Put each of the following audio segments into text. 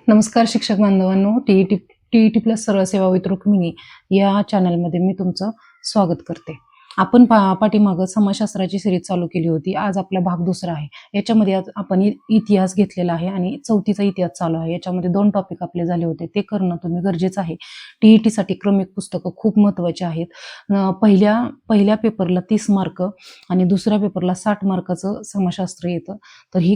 नमस्कार शिक्षक बांधवांनो, टी ई टी प्लस सरळ सेवा विथ रुक्मिणी या चॅनलमध्ये मी तुमचं स्वागत करते. आपण पाठीमागं समाजशास्त्राची सिरीज चालू केली होती. आज आपला भाग दुसरा आहे. याच्यामध्ये आज आपण इतिहास घेतलेला आहे आणि चौथीचा इतिहास चालू आहे. याच्यामध्ये 2 टॉपिक आपले झाले होते. ते करणं तुम्ही गरजेचं आहे. टी-ई-टीसाठी क्रमिक पुस्तकं खूप महत्त्वाची आहेत. पहिल्या पेपरला 30 मार्क आणि दुसऱ्या पेपरला 60 मार्काचं समाजशास्त्र येतं. तर ही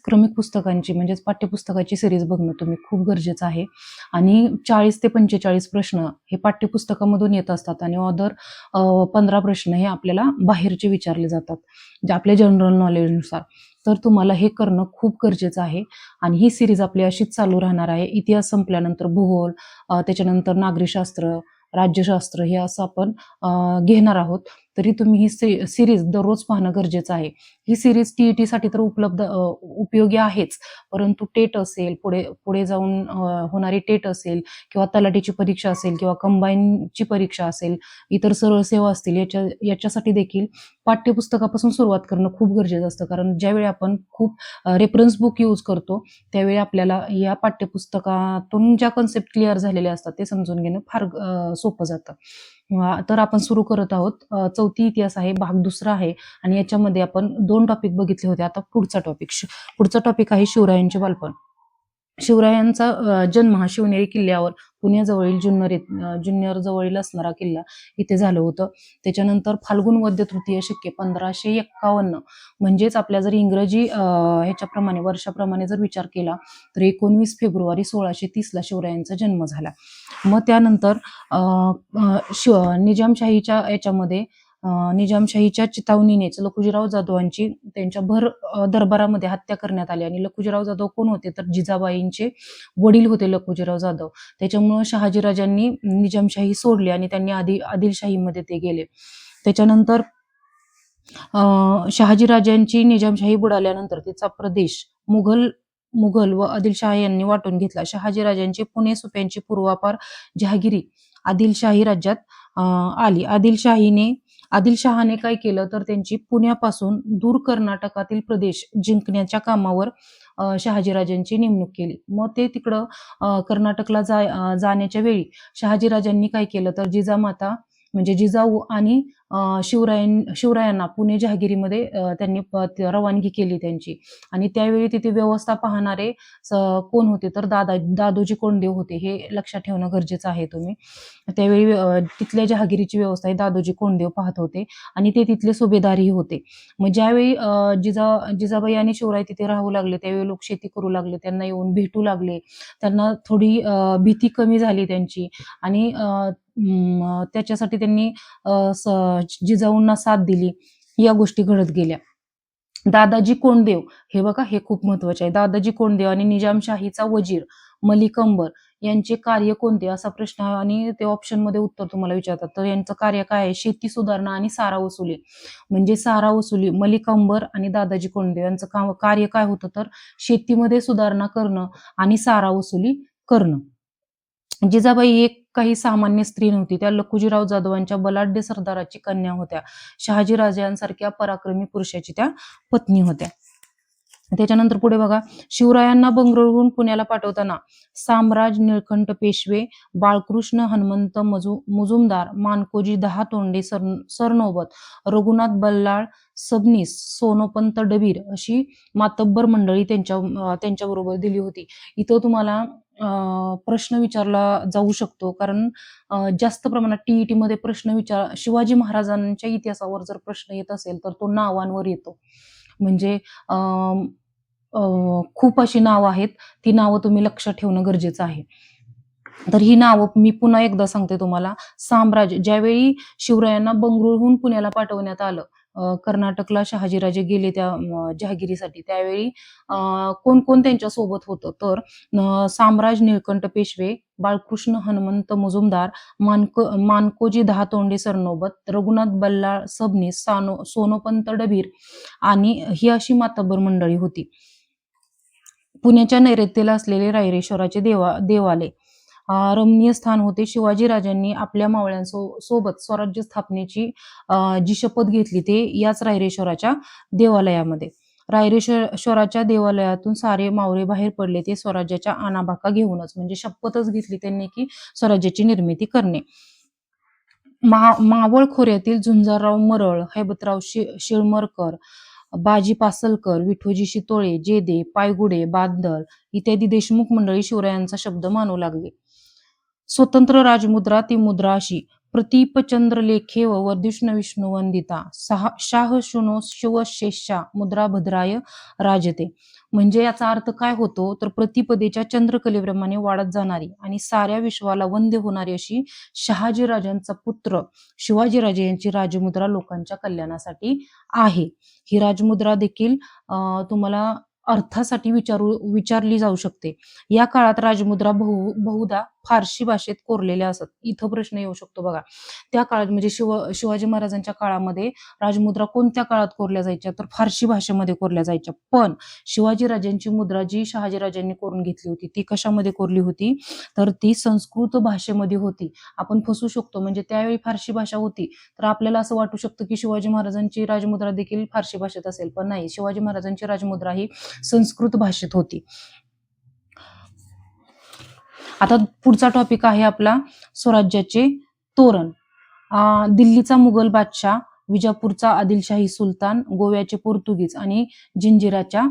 क्रमिक पुस्तकांची म्हणजेच पाठ्यपुस्तकाची सिरीज बघणं तुम्ही खूप गरजेचं आहे. आणि 40 ते 45 प्रश्न हे पाठ्यपुस्तकामधून येत असतात आणि ऑदर 15 प्रश्न हे आपल्याला बाहेरचे विचारले जातात, जे आपल्या जनरल नॉलेजनुसार. तर तुम्हाला हे करणं खूप गरजेचं आहे आणि ही सिरीज आपली अशीच चालू राहणार आहे. इतिहास संपल्यानंतर भूगोल, त्याच्यानंतर नागरिकशास्त्र, राज्यशास्त्र हे असं आपण घेणार आहोत. तरी तुम्ही ही सिरीज दररोज पाहणं गरजेचं आहे. ही सिरीज टी-ई-टीसाठी तर उपयोगी आहेच, परंतु टेट असेल, पुढे जाऊन होणारी टेट असेल किंवा तलाठीची परीक्षा असेल किंवा कंबाईनची परीक्षा असेल, इतर सरळ सेवा असतील, याच्यासाठी देखील पाठ्यपुस्तकापासून सुरुवात करणं खूप गरजेचं असतं. कारण ज्यावेळी आपण खूप रेफरन्स बुक यूज करतो, त्यावेळी आपल्याला या पाठ्यपुस्तकातून ज्या कन्सेप्ट क्लिअर झालेल्या असतात ते समजून घेणं फार सोपं जातं. तर आपण सुरू करत आहोत. चौथी इतिहास आहे, भाग दुसरा आहे आणि याच्यामध्ये आपण 2 टॉपिक बघितले होते. आता पुढचा टॉपिक आहे शिवरायांचे बालपण. शिवरायांचा जन्म हा शिवनेरी किल्ल्यावर पुण्याजवळील जुन्नर जवळील असणारा किल्ला इथे झालं होतं. त्याच्यानंतर फाल्गुन वद्य तृतीय शके 1551 म्हणजेच आपल्या जर इंग्रजी ह्याच्याप्रमाणे वर्षाप्रमाणे जर विचार केला तर 19 फेब्रुवारी 1630ला शिवरायांचा जन्म झाला. मग त्यानंतर निजामशाहीच्या याच्यामध्ये निजामशाहीच्या चितावणीनेच लखुजीराव जाधवांची त्यांच्या भर दरबारामध्ये हत्या करण्यात आली. आणि लखुजीराव जाधव कोण होते तर जिजाबाईंचे वडील होते लखुजीराव जाधव. त्याच्यामुळं शहाजीराजांनी निजामशाही सोडली आणि त्यांनी आदिलशाहीमध्ये ते गेले. त्याच्यानंतर शहाजीराजांची निजामशाही बुडाल्यानंतर तिचा प्रदेश मुघल व आदिलशाह यांनी वाटून घेतला. शहाजीराजांची पुणे सुप्यांची पूर्वापार जहागिरी आदिलशाही राज्यात आली. आदिलशहाने काय केलं तर त्यांची पुण्यापासून दूर कर्नाटकातील प्रदेश जिंकण्याच्या कामावर शहाजीराजांची नेमणूक केली. मग ते तिकडं कर्नाटकला जाण्याच्या वेळी शहाजीराजांनी काय केलं तर जिजामाता म्हणजे जिजाऊ आणि शिवरायांना पुणे जहागिरीमध्ये त्यांनी रवानगी केली त्यांची. आणि त्यावेळी तिथे व्यवस्था पाहणारे कोण होते तर दादोजी कोंडदेव होते. हे लक्षात ठेवणं गरजेचं आहे तुम्ही. त्यावेळी तिथल्या जहागिरीची व्यवस्था ही दादोजी कोंडदेव पाहत होते आणि ते तिथले सुभेदारही होते. मग ज्यावेळी जिजाबाई आणि शिवराय तिथे राहू लागले त्यावेळी लोक शेती करू लागले, त्यांना येऊन भेटू लागले, त्यांना थोडी भीती कमी झाली त्यांची. आणि त्याच्यासाठी त्यांनी जिजाऊंना साथ दिली. या गोष्टी घडत गेल्या. दादाजी कोंडदेव हे बघा, हे खूप महत्वाचे आहे. दादाजी कोंडदेव आणि निजामशाहीचा वजीर मलिक अंबर यांचे कार्य कोणते असा प्रश्न आणि ते ऑप्शनमध्ये उत्तर तुम्हाला विचारतात. तर यांचं कार्य काय आहे? शेती सुधारणा आणि सारा वसुली. म्हणजे सारा वसुली मलिक अंबर आणि दादाजी कोंडदेव यांचं कार्य काय होतं तर शेतीमध्ये सुधारणा करणं आणि सारा वसुली करणं. जिजाबाई एक काही सामान्य स्त्री नव्हती. त्या लखुजीराव जाधवांच्या बलाढ्य सरदाराची कन्या होत्या. शहाजीराजांसारख्या पराक्रमी पुरुषाची त्या पत्नी होत्या. त्याच्यानंतर पुढे बघा, शिवरायांना बंगळुरूहून पुण्याला पाठवताना साम्राज निळकंठ पेशवे, बाळकृष्ण हनुमंत मुजुमदार, मानकोजी दहातोंडे सरनोबत, रघुनाथ बल्लाळ सबनीस, सोनोपंत डबीर अशी मातब्बर मंडळी त्यांच्याबरोबर दिली होती. इथं तुम्हाला प्रश्न विचारला जाऊ शकतो कारण जास्त प्रमाणात टी-ई-टी मध्ये शिवाजी महाराजांच्या इतिहासावर जर प्रश्न येत असेल तर तो नावांवर येतो. म्हणजे खूप अशी नावं आहेत, ती नावं तुम्ही लक्षात ठेवणं गरजेचं आहे. तर ही नावं मी पुन्हा एकदा सांगते तुम्हाला. ज्यावेळी शिवरायांना बंगळुरूहून पुण्याला पाठवण्यात आलं, कर्नाटकला शहाजीराजे गेले त्या जहागिरीसाठी, त्यावेळी कोण कोण त्यांच्या सोबत होतं तर साम्राज निळकंठ पेशवे, बाळकृष्ण हनुमंत मुजुमदार, मानकोजी दहातोंडे सरनोबत, रघुनाथ बल्लाळ सबनीस, सोनोपंत डबीर आणि ही अशी मातब्बर मंडळी होती. पुण्याच्या नैऋत्येला असलेले रायरेश्वराचे देवालय रमणीय स्थान होते. शिवाजी राजांनी आपल्या मावळ्यांसोबत स्वराज्य स्थापनेची जी शपथ घेतली ते याच रायरेश्वराच्या देवालयामध्ये. रायरेश्वराच्या देवालयातून सारे मावळे बाहेर पडले. ते स्वराज्याच्या आणाभाका घेऊनच, म्हणजे शपथच घेतली त्यांनी की स्वराज्याची निर्मिती करणे. मावळ खोऱ्यातील झुंजारराव मरळ, हैबतराव शिळमरकर, बाजी पासलकर, विठोजी शितोळे, जेदे, पायगुडे, बांदल इत्यादी देशमुख मंडळी शिवरायांचा शब्द मानू लागले. स्वतंत्र राजमुद्रा ती मुद्रा अशी, प्रतीपचंद्रलेखेव वर्धिष्णु विष्णुवंदिता शाह शुनो शिवशेषा मुद्रा भद्राय राजते. म्हणजे याचा अर्थ काय होतो तर प्रतिपदेच्या चंद्रकलेप्रमाणे वाढत जाणारी आणि साऱ्या विश्वाला वंद्य होणारी अशी शहाजीराजांचा पुत्र शिवाजीराजे यांची राजमुद्रा लोकांच्या कल्याणासाठी आहे. ही राजमुद्रा देखील तुम्हाला अर्थासाठी विचारली जाऊ शकते. या काळात राजमुद्रा बहुधा फारसी भाषेत कोरलेल्या असत. इथं प्रश्न येऊ शकतो बघा. त्या काळात म्हणजे शिवाजी महाराजांच्या काळामध्ये राजमुद्रा कोणत्या काळात कोरल्या जायच्या तर फारसी भाषेमध्ये कोरल्या जायच्या. पण शिवाजीराजांची मुद्रा जी शहाजीराजांनी कोरून घेतली होती ती कशामध्ये कोरली होती तर ती संस्कृत भाषेमध्ये होती. आपण फसू शकतो, म्हणजे त्यावेळी फारसी भाषा होती तर आपल्याला असं वाटू शकतं की शिवाजी महाराजांची राजमुद्रा देखील फारसी भाषेत असेल, पण नाही, शिवाजी महाराजांची राजमुद्रा ही संस्कृत भाषेत होती. आता पुढचा टॉपिक आहे आपला स्वराज्याचे तोरण. दिल्लीचा मुघल बादशाह, विजापूरचा आदिलशाही सुलतान, गोव्याचे पोर्तुगीज आणि जिंजिराच्या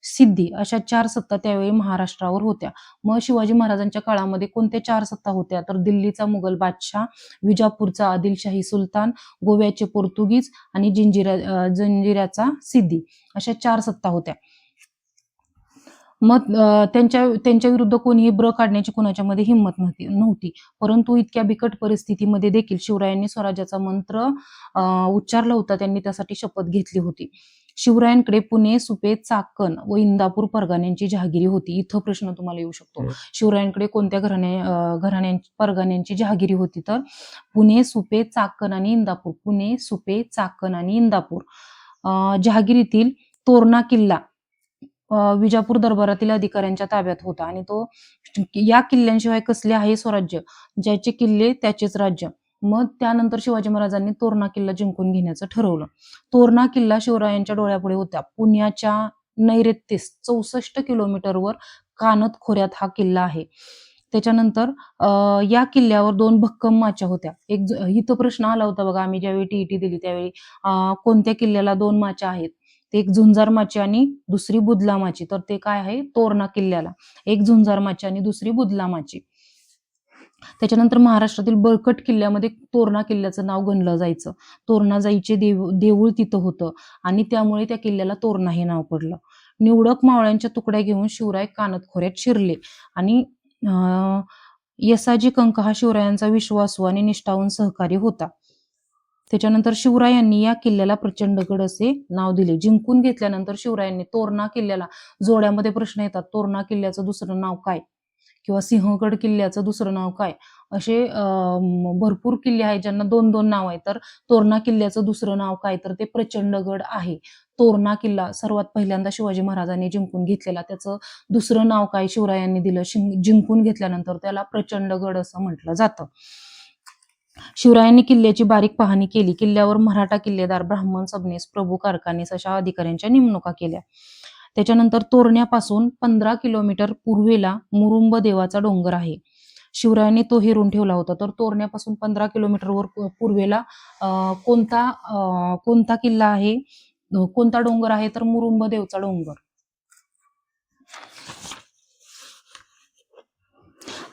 सिद्धी अशा 4 सत्ता त्यावेळी महाराष्ट्रावर होत्या. मग शिवाजी महाराजांच्या काळामध्ये कोणत्या 4 सत्ता होत्या तर दिल्लीचा मुघल बादशाह, विजापूरचा आदिलशाही सुलतान, गोव्याचे पोर्तुगीज आणि जंजिऱ्याचा सिद्धी अशा 4 सत्ता होत्या. मग त्यांच्या विरुद्ध कोणीही ब्र काढण्याची कोणाच्यामध्ये हिंमत नव्हती. परंतु इतक्या बिकट परिस्थितीमध्ये देखील शिवरायांनी स्वराज्याचा मंत्र उच्चारला होता. त्यांनी त्यासाठी शपथ घेतली होती. शिवरायांकडे पुणे, सुपे, चाकण व इंदापूर परगण्यांची जहागिरी होती. इथं प्रश्न तुम्हाला येऊ शकतो. शिवरायांकडे कोणत्या परगण्यांची जहागिरी होती तर पुणे, सुपे, चाकण आणि इंदापूर. पुणे, सुपे, चाकण आणि इंदापूर. जहागिरीतील तोरणा किल्ला विजापूर दरबारातील अधिकाऱ्यांच्या ताब्यात होता आणि तो या किल्ल्यांशिवाय कसले आहे स्वराज्य, ज्याचे किल्ले त्याचेच राज्य. मग त्यानंतर शिवाजी महाराजांनी तोरणा किल्ला जिंकून घेण्याचं ठरवलं. तोरणा किल्ला शिवरायांच्या डोळ्यापुढे होता. पुण्याच्या नैऋत्येस 64 किलोमीटरवर कानत खोऱ्यात हा किल्ला आहे. त्याच्यानंतर या किल्ल्यावर 2 भक्कम माच्या होत्या. इथं प्रश्न आला होता बघा, आम्ही ज्यावेळी टीईटी दिली त्यावेळी कोणत्या किल्ल्याला 2 माच्या आहेत. एक झुंजार माची आणि दुसरी बुदला माची. तर ते काय आहे तोरणा किल्ल्याला एक झुंजार माची आणि दुसरी बुदला माची. त्याच्यानंतर महाराष्ट्रातील बळकट किल्ल्यामध्ये तोरणा किल्ल्याचं नाव गणलं जायचं. तोरणाजाईचे देऊळ तिथं होतं आणि त्यामुळे त्या किल्ल्याला तोरणा हे नाव पडलं. निवडक मावळ्यांच्या तुकड्या घेऊन शिवराय कानत खोऱ्यात शिरले आणि यसाजी कंक हा शिवरायांचा विश्वासू आणि निष्ठावंत सहकारी होता. त्याच्यानंतर शिवरायांनी या किल्ल्याला प्रचंडगड असे नाव दिले. जिंकून घेतल्यानंतर शिवरायांनी तोरणा किल्ल्याला, जोड्यामध्ये प्रश्न येतात, तोरणा किल्ल्याचं दुसरं नाव काय किंवा सिंहगड किल्ल्याचं दुसरं नाव काय, असे भरपूर किल्ले आहेत ज्यांना 2-2 नाव आहे. तर तोरणा किल्ल्याचं दुसरं नाव काय तर ते प्रचंडगड आहे. तोरणा किल्ला सर्वात पहिल्यांदा शिवाजी महाराजांनी जिंकून घेतलेला, त्याचं दुसरं नाव काय शिवरायांनी दिलं जिंकून घेतल्यानंतर, त्याला प्रचंडगड असं म्हटलं जातं. शिवरायांनी किल्ल्याची बारीक पाहणी केली. किल्ल्यावर मराठा किल्लेदार, ब्राह्मण, सबनीस, प्रभू, कारखानीस अशा अधिकाऱ्यांच्या नेमणुका केल्या. त्याच्यानंतर तोरण्यापासून 15 किलोमीटर पूर्वेला मुरुंब देवाचा डोंगर आहे. शिवरायांनी तो हेरून ठेवला होता. तर तोरण्यापासून 15 किलोमीटरवर पूर्वेला कोणता किल्ला आहे, कोणता डोंगर आहे तर मुरुंब देवचा डोंगर.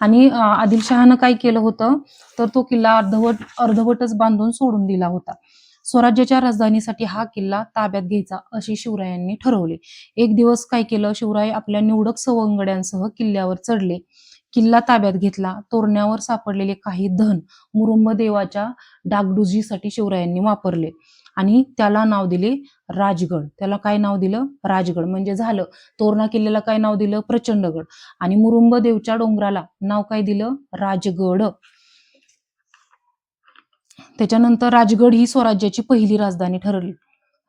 आणि आदिलशहानं काय केलं होतं तर तो किल्ला अर्धवटच बांधून सोडून दिला होता. स्वराज्याच्या राजधानीसाठी हा किल्ला ताब्यात घ्यायचा असे शिवरायांनी ठरवले. एक दिवस काय केलं, शिवराय आपल्या निवडक सवंगड्यांसह किल्ल्यावर चढले. किल्ला ताब्यात घेतला. तोरण्यावर सापडलेले काही धन मुरुंब देवाच्या डागडुजीसाठी शिवरायांनी वापरले आणि त्याला नाव दिले राजगड. त्याला काय नाव दिलं राजगड. म्हणजे झालं, तोरणा किल्ल्याला काय नाव दिलं प्रचंडगड आणि मुरुंब देवच्या डोंगराला नाव काय दिलं राजगड. त्याच्यानंतर राजगड ही स्वराज्याची पहिली राजधानी ठरली.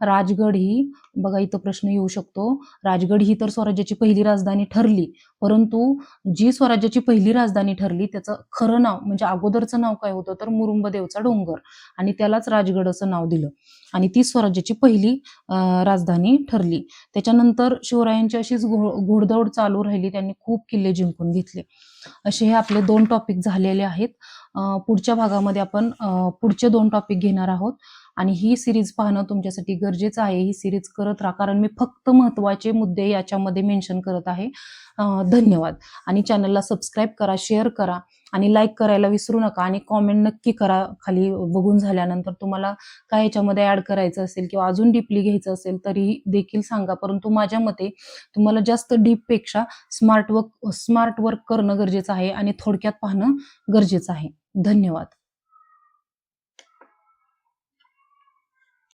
राजगड ही, बघा इथं प्रश्न येऊ शकतो, राजगड ही तर स्वराज्याची पहिली राजधानी ठरली, परंतु जी स्वराज्याची पहिली राजधानी ठरली त्याचं खरं नाव म्हणजे अगोदरचं नाव काय होतं तर मुरुंबदेवचा डोंगर, आणि त्यालाच राजगड असं नाव दिलं, आणि ती स्वराज्याची पहिली राजधानी ठरली. त्याच्यानंतर शिवरायांची अशीच घोडदौड चालू राहिली, त्यांनी खूप किल्ले जिंकून घेतले. असे हे आपले 2 टॉपिक झालेले आहेत. पुढच्या भागामध्ये आपण पुढचे 2 टॉपिक घेणार आहोत, आणि ही सिरीज पाहणं तुमच्यासाठी गरजेचं आहे. ही सिरीज करत राहा, कारण मी फक्त महत्त्वाचे मुद्दे याच्यामध्ये मेन्शन करत आहे. धन्यवाद. आणि चॅनलला सबस्क्राईब करा, शेअर करा आणि लाईक करायला विसरू नका, आणि कॉमेंट नक्की करा खाली बघून झाल्यानंतर. तुम्हाला काय याच्यामध्ये ॲड करायचं असेल किंवा अजून डीपली घ्यायचं असेल तरी देखील सांगा, परंतु माझ्या मते तुम्हाला जास्त डीपपेक्षा स्मार्ट वर्क करणं गरजेचं आहे आणि थोडक्यात पाहणं गरजेचं आहे. धन्यवाद.